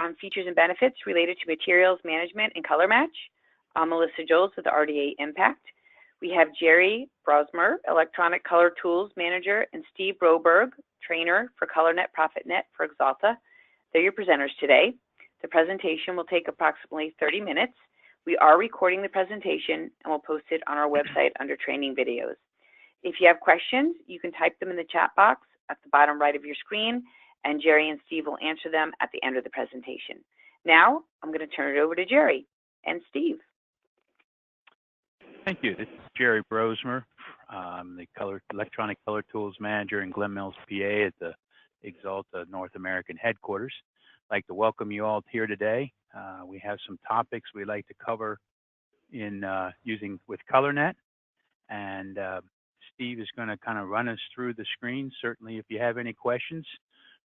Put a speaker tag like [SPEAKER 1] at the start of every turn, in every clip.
[SPEAKER 1] on features and benefits related to materials management and color match. I'm Melissa Jolls with the RDA Impact. We have Jerry Brosmer, Electronic Color Tools Manager, and Steve Broberg, Trainer for ColorNet ProfitNet for Axalta. They're your presenters today. The presentation will take approximately 30 minutes. We are recording the presentation and we'll post it on our website under training videos. If you have questions, you can type them in the chat box at the bottom right of your screen, and Jerry and Steve will answer them at the end of the presentation. Now, I'm going to turn it over to Jerry and Steve.
[SPEAKER 2] Thank you. This is Jerry Brosmer. I'm the Electronic Color Tools Manager in Glen Mills, PA at the Axalta North American headquarters. I'd like to welcome you all here today. We have some topics we'd like to cover in using with ColorNet, and Steve is going to kind of run us through the screen. Certainly, if you have any questions,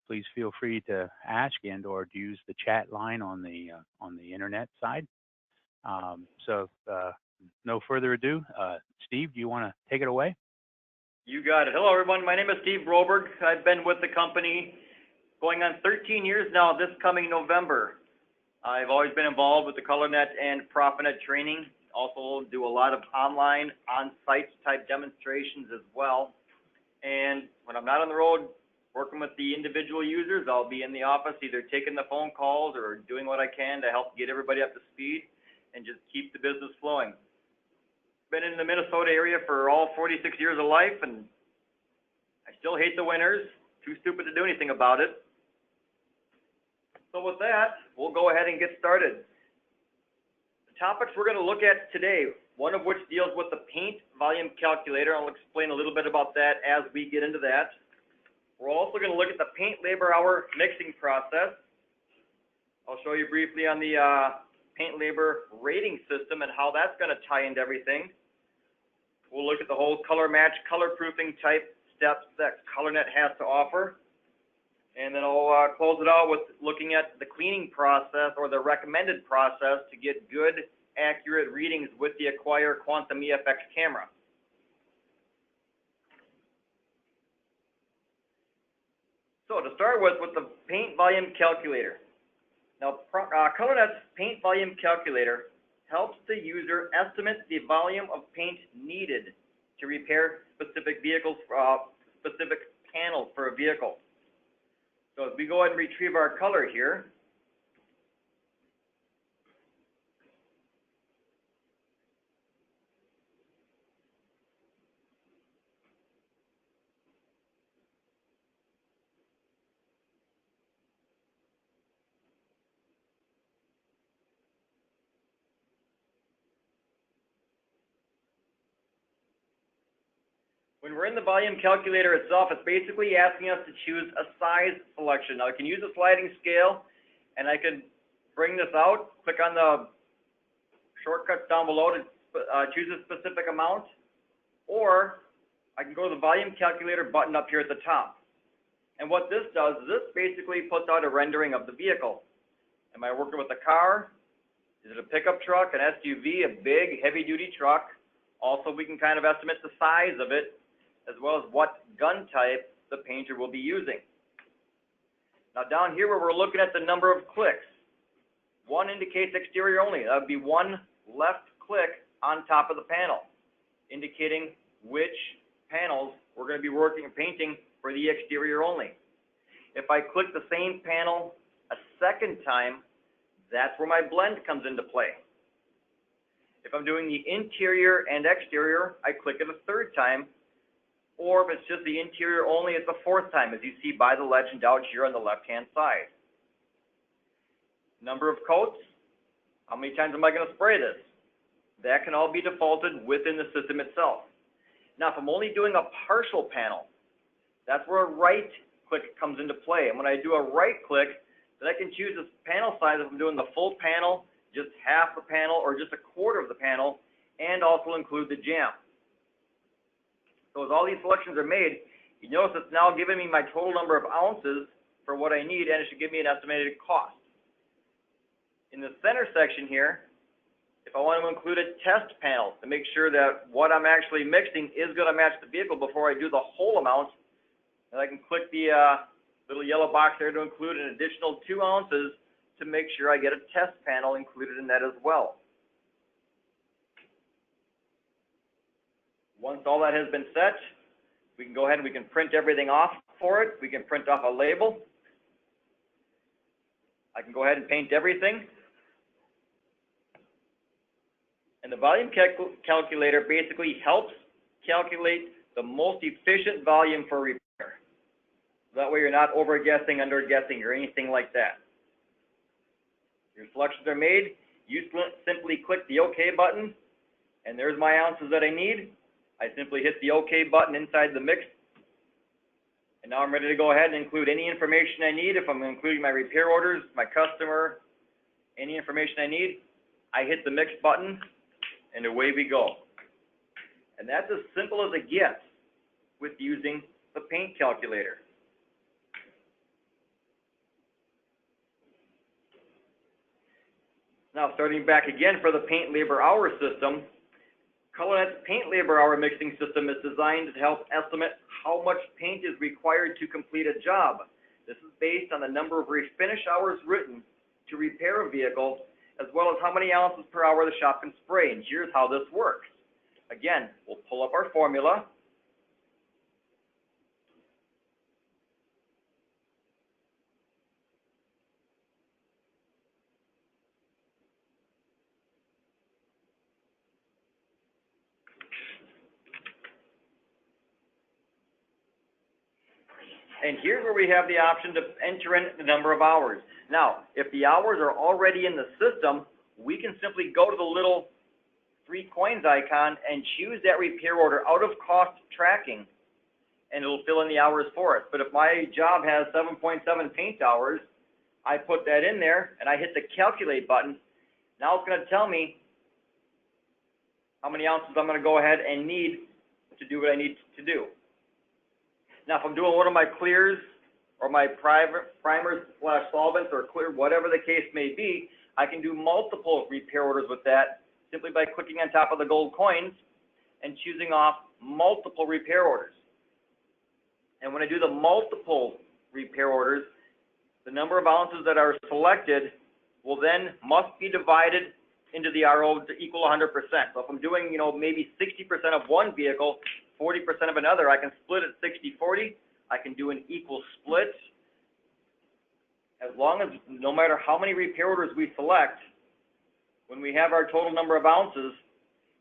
[SPEAKER 2] please feel free to ask and/or use the chat line on the internet side. No further ado, Steve, do you want to take it away?
[SPEAKER 3] You got it. Hello, everyone. My name is Steve Broberg. I've been with the company going on 13 years now this coming November. I've always been involved with the ColorNet and ProfitNet training. Also do a lot of online, on-site type demonstrations as well. And when I'm not on the road working with the individual users, I'll be in the office either taking the phone calls or doing what I can to help get everybody up to speed and just keep the business flowing. Been in the Minnesota area for all 46 years of life, and I still hate the winters. Too stupid to do anything about it. So with that, we'll go ahead and get started. The topics we're going to look at today, one of which deals with the paint volume calculator. I'll explain a little bit about that as we get into that. We're also going to look at the paint labor hour mixing process. I'll show you briefly on the paint labor rating system and how that's going to tie into everything. We'll look at the whole color match, color proofing type steps that ColorNet has to offer. And then I'll close it out with looking at the cleaning process or the recommended process to get good, accurate readings with the Acquire Quantum EFX camera. So to start with the paint volume calculator. Now, ColorNet's paint volume calculator helps the user estimate the volume of paint needed to repair specific vehicles, specific panels for a vehicle. So as we go ahead and retrieve our color here, when we're in the volume calculator itself, it's basically asking us to choose a size selection. Now, I can use a sliding scale, and I can bring this out, click on the shortcuts down below to choose a specific amount, or I can go to the volume calculator button up here at the top. And what this does is this basically puts out a rendering of the vehicle. Am I working with a car? Is it a pickup truck, an SUV, a big, heavy-duty truck? Also, we can kind of estimate the size of it, as well as what gun type the painter will be using. Now down here where we're looking at the number of clicks, one indicates exterior only. That would be one left click on top of the panel, indicating which panels we're going to be working and painting for the exterior only. If I click the same panel a second time, that's where my blend comes into play. If I'm doing the interior and exterior, I click it a third time, or if it's just the interior only, it's the fourth time, as you see by the legend out here on the left-hand side. Number of coats, how many times am I going to spray this? That can all be defaulted within the system itself. Now, if I'm only doing a partial panel, that's where a right click comes into play. And when I do a right click, then I can choose this panel size if I'm doing the full panel, just half the panel, or just a quarter of the panel, and also include the jam. So as all these selections are made, you notice it's now giving me my total number of ounces for what I need, and it should give me an estimated cost. In the center section here, if I want to include a test panel to make sure that what I'm actually mixing is going to match the vehicle before I do the whole amount, and I can click the little yellow box there to include an additional 2 ounces to make sure I get a test panel included in that as well. Once all that has been set, we can go ahead and we can print everything off for it. We can print off a label. I can go ahead and paint everything. And the volume calculator basically helps calculate the most efficient volume for repair. That way you're not over-guessing, under-guessing, or anything like that. Your selections are made. You simply click the OK button, and there's my ounces that I need. I simply hit the OK button inside the mix, and now I'm ready to go ahead and include any information I need. If I'm including my repair orders, my customer, any information I need, I hit the mix button, and away we go. And that's as simple as it gets with using the paint calculator. Now, starting back again for the paint labor hour system, ColorNet's paint labor hour mixing system is designed to help estimate how much paint is required to complete a job. This is based on the number of refinish hours written to repair a vehicle, as well as how many ounces per hour the shop can spray. And here's how this works. Again, we'll pull up our formula. And here's where we have the option to enter in the number of hours. Now, if the hours are already in the system, we can simply go to the little 3 coins icon and choose that repair order out of cost tracking, and it'll fill in the hours for us. But if my job has 7.7 paint hours, I put that in there and I hit the calculate button. Now it's going to tell me how many ounces I'm going to go ahead and need to do what I need to do. Now, if I'm doing one of my clears or my primers / solvents or clear, whatever the case may be, I can do multiple repair orders with that simply by clicking on top of the gold coins and choosing off multiple repair orders. And when I do the multiple repair orders, the number of ounces that are selected will then must be divided into the RO to equal 100%. So if I'm doing, maybe 60% of one vehicle, 40% of another, I can split it 60-40. I can do an equal split. As long as, no matter how many repair orders we select, when we have our total number of ounces,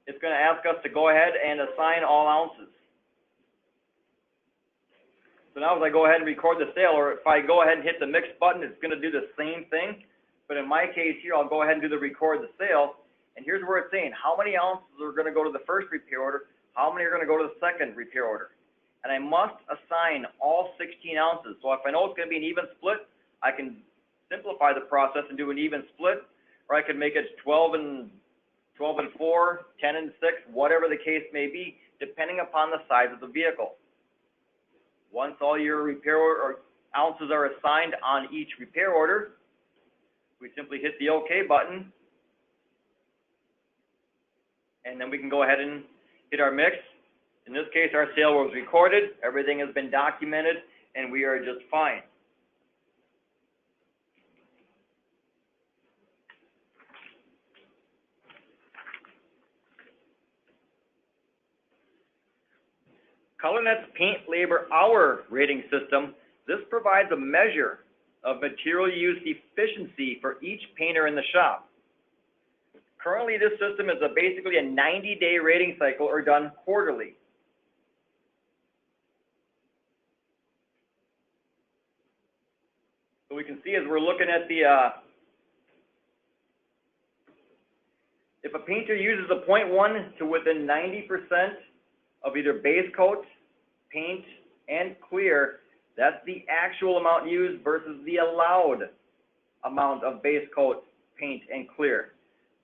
[SPEAKER 3] it's going to ask us to go ahead and assign all ounces. So now as I go ahead and record the sale, or if I go ahead and hit the mix button, it's going to do the same thing. But in my case here, I'll go ahead and do the record the sale. And here's where it's saying how many ounces are going to go to the first repair order, how many are going to go to the second repair order. And I must assign all 16 ounces. So if I know it's going to be an even split, I can simplify the process and do an even split, or I can make it 12 and 4, 10 and 6, whatever the case may be, depending upon the size of the vehicle. Once all your repair or ounces are assigned on each repair order, we simply hit the OK button, and then we can go ahead and hit our mix. In this case, our sale was recorded, everything has been documented, and we are just fine. ColorNet's paint labor hour rating system, this provides a measure of material use efficiency for each painter in the shop. Currently, this system is basically a 90-day rating cycle, or done quarterly. So we can see as we're looking at the, if a painter uses a 0.1 to within 90% of either base coat, paint, and clear, that's the actual amount used versus the allowed amount of base coat, paint, and clear.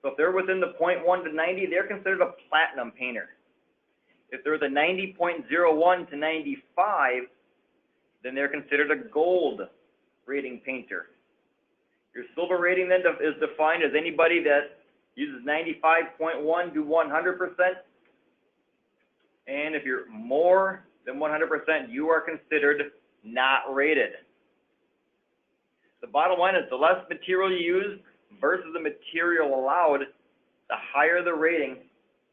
[SPEAKER 3] So if they're within the 0.1 to 90, they're considered a platinum painter. If they're the 90.01 to 95, then they're considered a gold rating painter. Your silver rating then is defined as anybody that uses 95.1 to 100%. And if you're more than 100%, you are considered not rated. The bottom line is the less material you use versus the material allowed, the higher the rating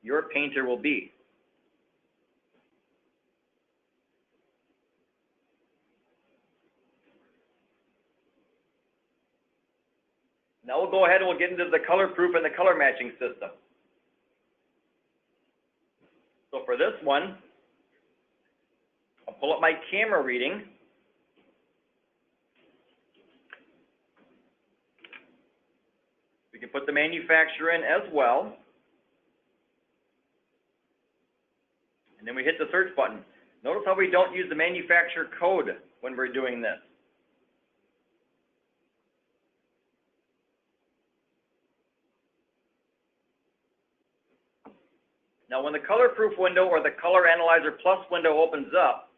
[SPEAKER 3] your painter will be. Now we'll go ahead and we'll get into the color proof and the color matching system. So for this one, I'll pull up my camera reading. We can put the manufacturer in as well. And then we hit the search button. Notice how we don't use the manufacturer code when we're doing this. Now when the color proof window or the Color Analyzer Plus window opens up,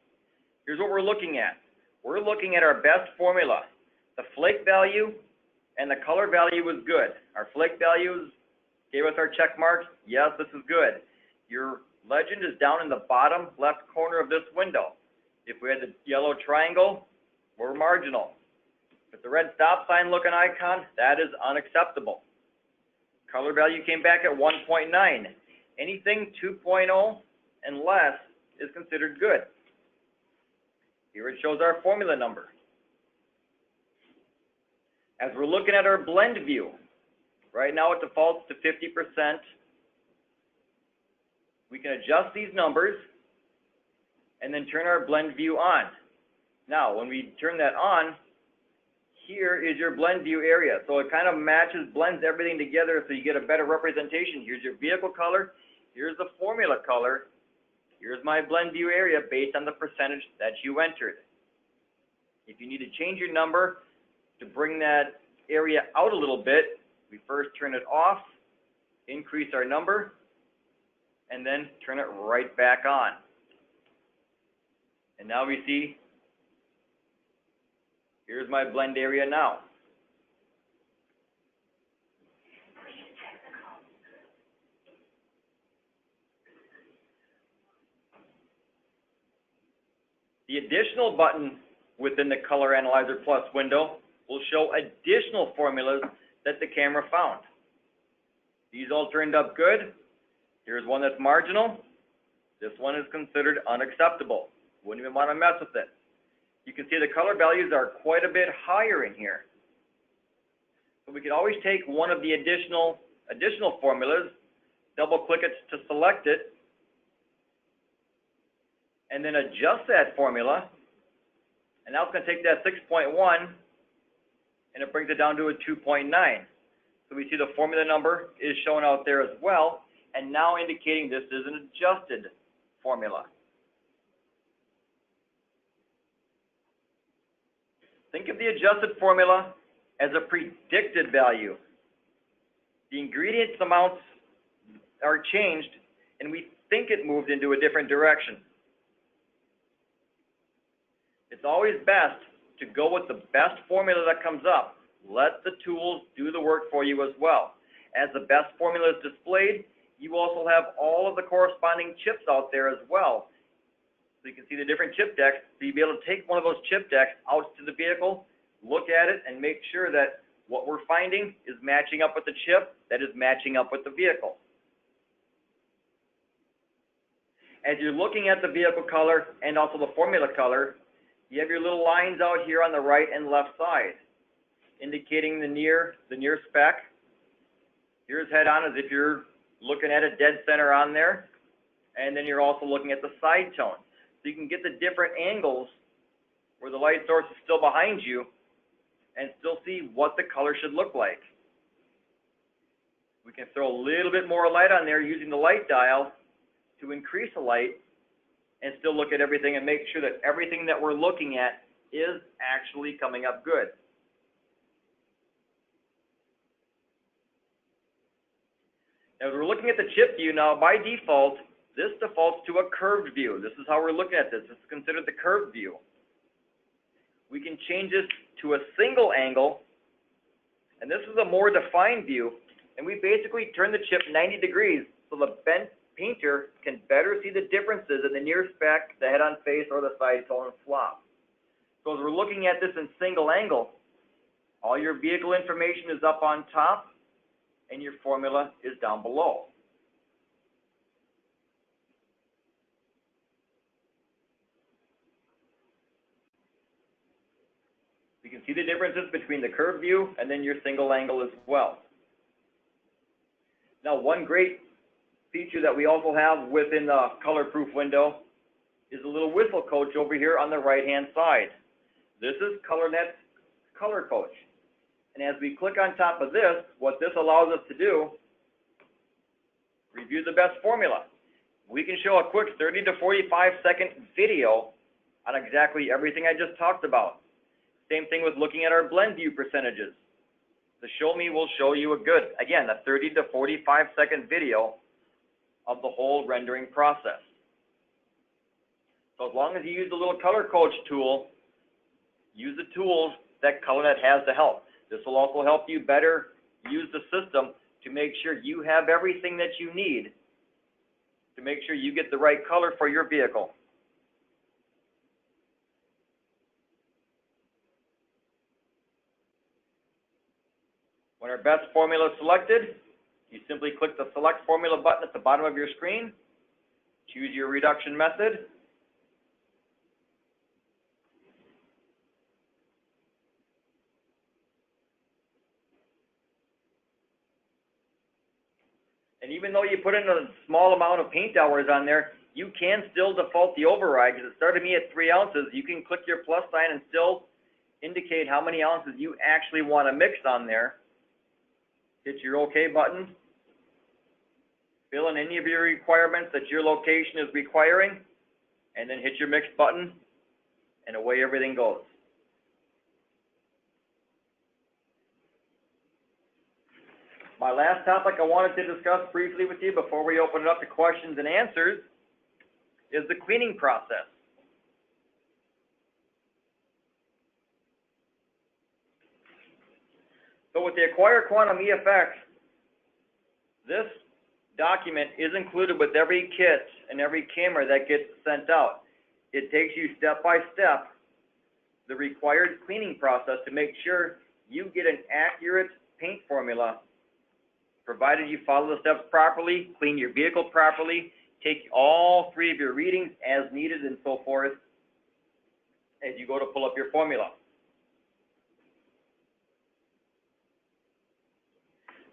[SPEAKER 3] here's what we're looking at. We're looking at our best formula. The flake value and the color value is good. Our flake values gave us our check marks. Yes, this is good. Your legend is down in the bottom left corner of this window. If we had the yellow triangle, we're marginal. With the red stop sign looking icon, that is unacceptable. Color value came back at 1.9. Anything 2.0 and less is considered good. Here it shows our formula number. As we're looking at our blend view, right now it defaults to 50%. We can adjust these numbers and then turn our blend view on. Now, when we turn that on, here is your blend view area. So it kind of matches, blends everything together so you get a better representation. Here's your vehicle color, here's the formula color, here's my blend view area based on the percentage that you entered. If you need to change your number to bring that area out a little bit, we first turn it off, increase our number, and then turn it right back on. And now we see, here's my blend area now. The additional button within the Color Analyzer Plus window will show additional formulas that the camera found. These all turned up good. Here's one that's marginal. This one is considered unacceptable. Wouldn't even want to mess with it. You can see the color values are quite a bit higher in here. So we could always take one of the additional formulas, double click it to select it, and then adjust that formula. And now it's going to take that 6.1 and it brings it down to a 2.9. So we see the formula number is shown out there as well, and now indicating this is an adjusted formula. Think of the adjusted formula as a predicted value. The ingredients amounts are changed, and we think it moved into a different direction. It's always best to go with the best formula that comes up. Let the tools do the work for you as well. As the best formula is displayed, you also have all of the corresponding chips out there as well. So you can see the different chip decks. So you'll be able to take one of those chip decks out to the vehicle, look at it, and make sure that what we're finding is matching up with the chip that is matching up with the vehicle. As you're looking at the vehicle color and also the formula color, you have your little lines out here on the right and left side, indicating the near spec. Here's head on as if you're looking at a dead center on there. And then you're also looking at the side tone. So you can get the different angles where the light source is still behind you and still see what the color should look like. We can throw a little bit more light on there using the light dial to increase the light and still look at everything and make sure that everything that we're looking at is actually coming up good. As we're looking at the chip view now, by default, this defaults to a curved view. This is how we're looking at this. This is considered the curved view. We can change this to a single angle, and this is a more defined view, and we basically turn the chip 90 degrees so the painter can better see the differences in the near spec, the head-on face, or the side tone and flop. So as we're looking at this in single angle, All your vehicle information is up on top, and your formula is down below. You can see the differences between the curved view and then your single angle as well. Now, one great feature that we also have within the color proof window is a little whistle coach over here on the right-hand side. This is ColorNet's Color Coach. And as we click on top of this, what this allows us to do, review the best formula. We can show a quick 30 to 45 second video on exactly everything I just talked about. Same thing with looking at our blend view percentages. The Show Me will show you a good, again, a 30 to 45 second video of the whole rendering process. So as long as you use the little Color Coach tool, use the tools that ColorNet has to help. This will also help you better use the system to make sure you have everything that you need to make sure you get the right color for your vehicle. When our best formula is selected, you simply click the Select Formula button at the bottom of your screen, choose your reduction method, and even though you put in a small amount of paint hours on there, you can still default the override, because it started me at 3 ounces. You can click your plus sign and still indicate how many ounces you actually want to mix on there. Hit your OK button. Fill in any of your requirements that your location is requiring, and then hit your mix button, and away everything goes. My last topic I wanted to discuss briefly with you before we open it up to questions and answers is the cleaning process. So with the Acquire Quantum EFX, this document is included with every kit and every camera that gets sent out. It takes you step by step the required cleaning process to make sure you get an accurate paint formula, provided you follow the steps properly, clean your vehicle properly, take all 3 of your readings as needed and so forth as you go to pull up your formula.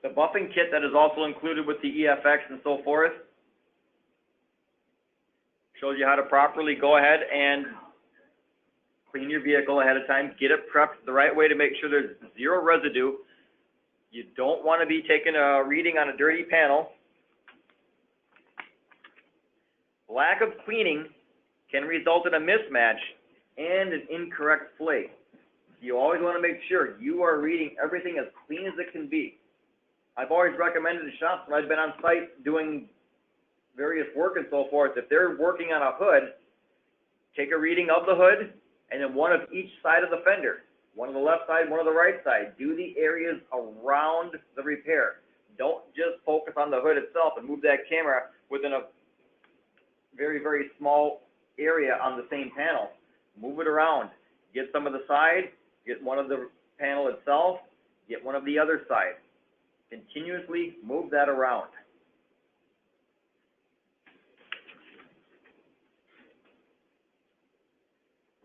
[SPEAKER 3] The buffing kit that is also included with the EFX and so forth shows you how to properly go ahead and clean your vehicle ahead of time, get it prepped the right way to make sure there's 0 residue. You don't want to be taking a reading on a dirty panel. Lack of cleaning can result in a mismatch and an incorrect flake. You always want to make sure you are reading everything as clean as it can be. I've always recommended to shops when I've been on site doing various work and so forth, if they're working on a hood, take a reading of the hood and then one of each side of the fender. One on the left side, one on the right side. Do the areas around the repair. Don't just focus on the hood itself and move that camera within a very, very small area on the same panel. Move it around. Get some of the side, get one of the panel itself, get one of the other side. Continuously move that around.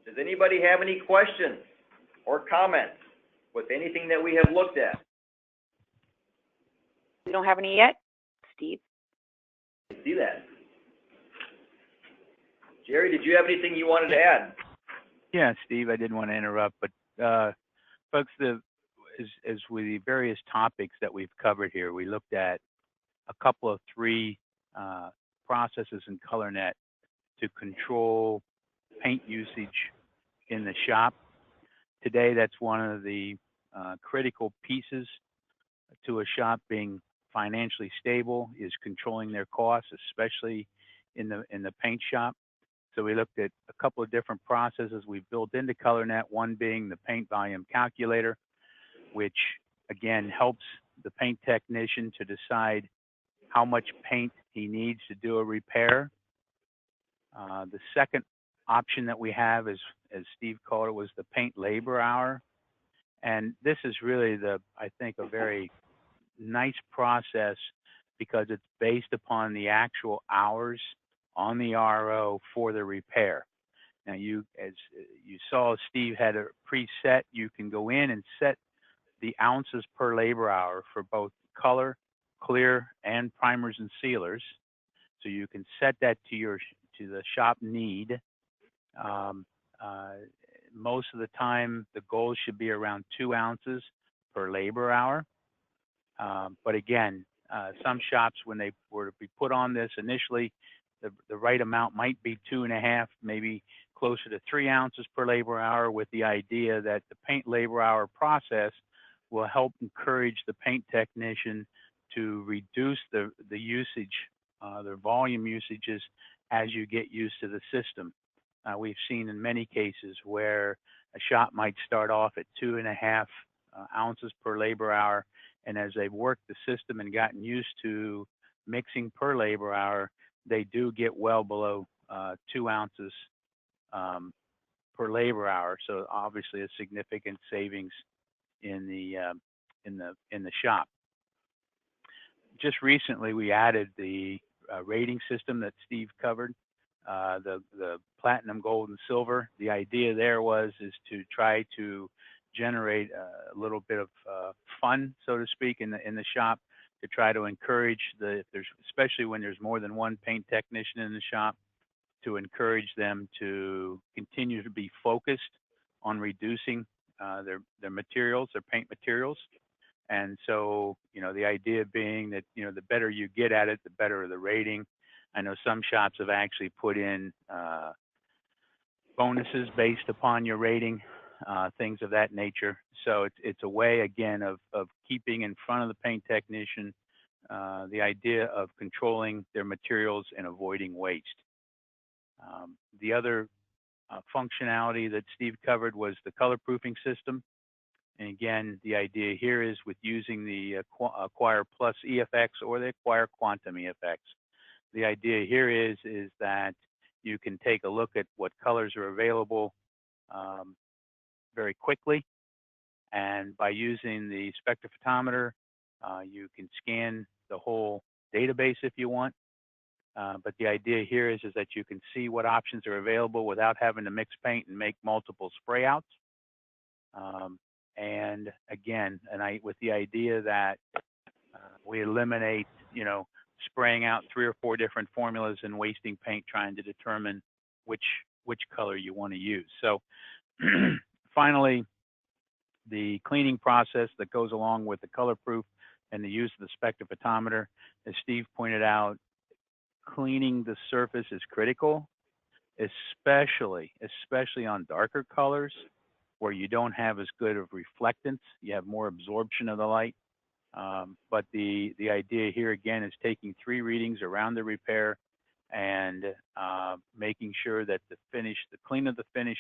[SPEAKER 3] Does anybody have any questions or comments with anything that we have looked at?
[SPEAKER 1] We don't have any yet, Steve.
[SPEAKER 3] I see that. Jerry, did you have anything you wanted to add?
[SPEAKER 2] Yeah, Steve, I didn't want to interrupt, but folks, as with the various topics that we've covered here, we looked at a couple of 3 processes in ColorNet to control paint usage in the shop. Today, that's one of the critical pieces to a shop being financially stable, is controlling their costs, especially in the paint shop. So we looked at a couple of different processes we've built into ColorNet, one being the paint volume calculator, which again helps the paint technician to decide how much paint he needs to do a repair. The second option that we have is, as Steve called it, was the paint labor hour. And this is really I think, a very nice process because it's based upon the actual hours on the RO for the repair. Now, as you saw, Steve had a preset. You can go in and set the ounces per labor hour for both color, clear, and primers and sealers. So you can set that to the shop need. Most of the time, the goal should be around 2 ounces per labor hour. But again, some shops, when they were to be put on this initially, the right amount might be 2.5, maybe closer to 3 ounces per labor hour, with the idea that the paint labor hour process will help encourage the paint technician to reduce the usage, their volume usages, as you get used to the system. We've seen in many cases where a shop might start off at 2.5 ounces per labor hour, and as they've worked the system and gotten used to mixing per labor hour, they do get well below 2 ounces per labor hour. So obviously a significant savings in the shop. Just recently, we added the rating system that Steve covered, the platinum, gold, and silver. The idea there is to try to generate a little bit of fun, so to speak, in the shop, to try to encourage especially when there's more than one paint technician in the shop, to encourage them to continue to be focused on reducing their materials, their paint materials. And so, the idea being that, the better you get at it, the better the rating. I know some shops have actually put in bonuses based upon your rating, things of that nature. So it's a way, again, of keeping in front of the paint technician the idea of controlling their materials and avoiding waste. The other functionality that Steve covered was the color proofing system. And again, the idea here is with using the Acquire Plus EFX or the Acquire Quantum EFX. The idea here is that you can take a look at what colors are available very quickly. And by using the spectrophotometer, you can scan the whole database if you want. But the idea here is that you can see what options are available without having to mix paint and make multiple spray outs. And again, with the idea that we eliminate, spraying out 3 or 4 different formulas and wasting paint trying to determine which color you want to use. So finally, the cleaning process that goes along with the color proof and the use of the spectrophotometer, as Steve pointed out, cleaning the surface is critical, especially on darker colors where you don't have as good of reflectance. You have more absorption of the light. But the idea here, again, is taking 3 readings around the repair and making sure that the cleaner the finish,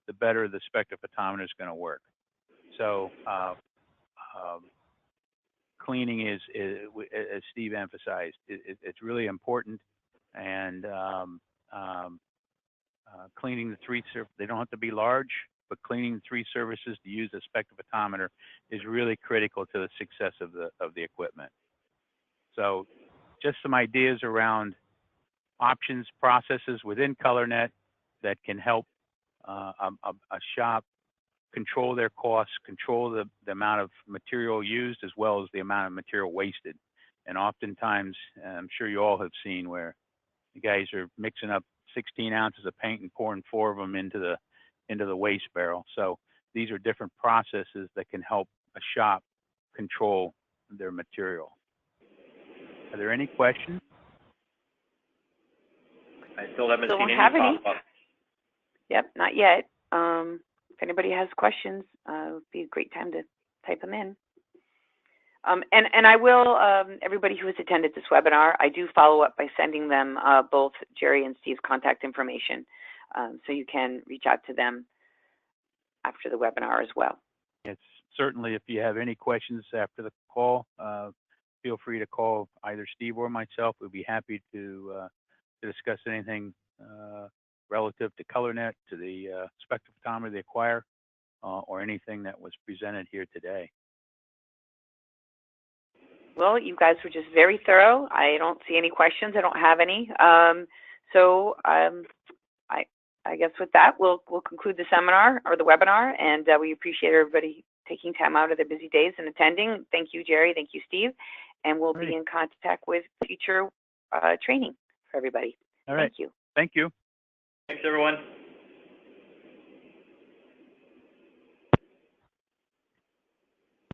[SPEAKER 2] the better the spectrophotometer is going to work. So cleaning is, as Steve emphasized, it's really important. And cleaning the 3 surfaces, they don't have to be large, but cleaning the 3 surfaces to use a spectrophotometer is really critical to the success of the equipment. So just some ideas around options, processes within ColorNet that can help a shop control their costs, control the amount of material used, as well as the amount of material wasted. And oftentimes, I'm sure you all have seen where the guys are mixing up 16 ounces of paint and pouring 4 of them into the waste barrel. So these are different processes that can help a shop control their material. Are there any questions?
[SPEAKER 3] I still haven't
[SPEAKER 1] Don't
[SPEAKER 3] seen any
[SPEAKER 1] have any.
[SPEAKER 3] pop up.
[SPEAKER 1] Yep, not yet. If anybody has questions, it would be a great time to type them in. And I will, everybody who has attended this webinar, I do follow up by sending them both Jerry and Steve's contact information, so you can reach out to them after the webinar as well.
[SPEAKER 2] It's certainly, if you have any questions after the call, feel free to call either Steve or myself. We'd be happy to discuss anything relative to ColorNet, to the spectrophotometer, the Acquire, or anything that was presented here today.
[SPEAKER 1] Well, you guys were just very thorough. I don't see any questions. I don't have any. I guess with that, we'll conclude the seminar or the webinar, and we appreciate everybody taking time out of their busy days and attending. Thank you, Jerry. Thank you, Steve. And we'll be in contact with future training for everybody.
[SPEAKER 2] All right.
[SPEAKER 1] Thank you.
[SPEAKER 2] Thank you.
[SPEAKER 3] Thanks, everyone.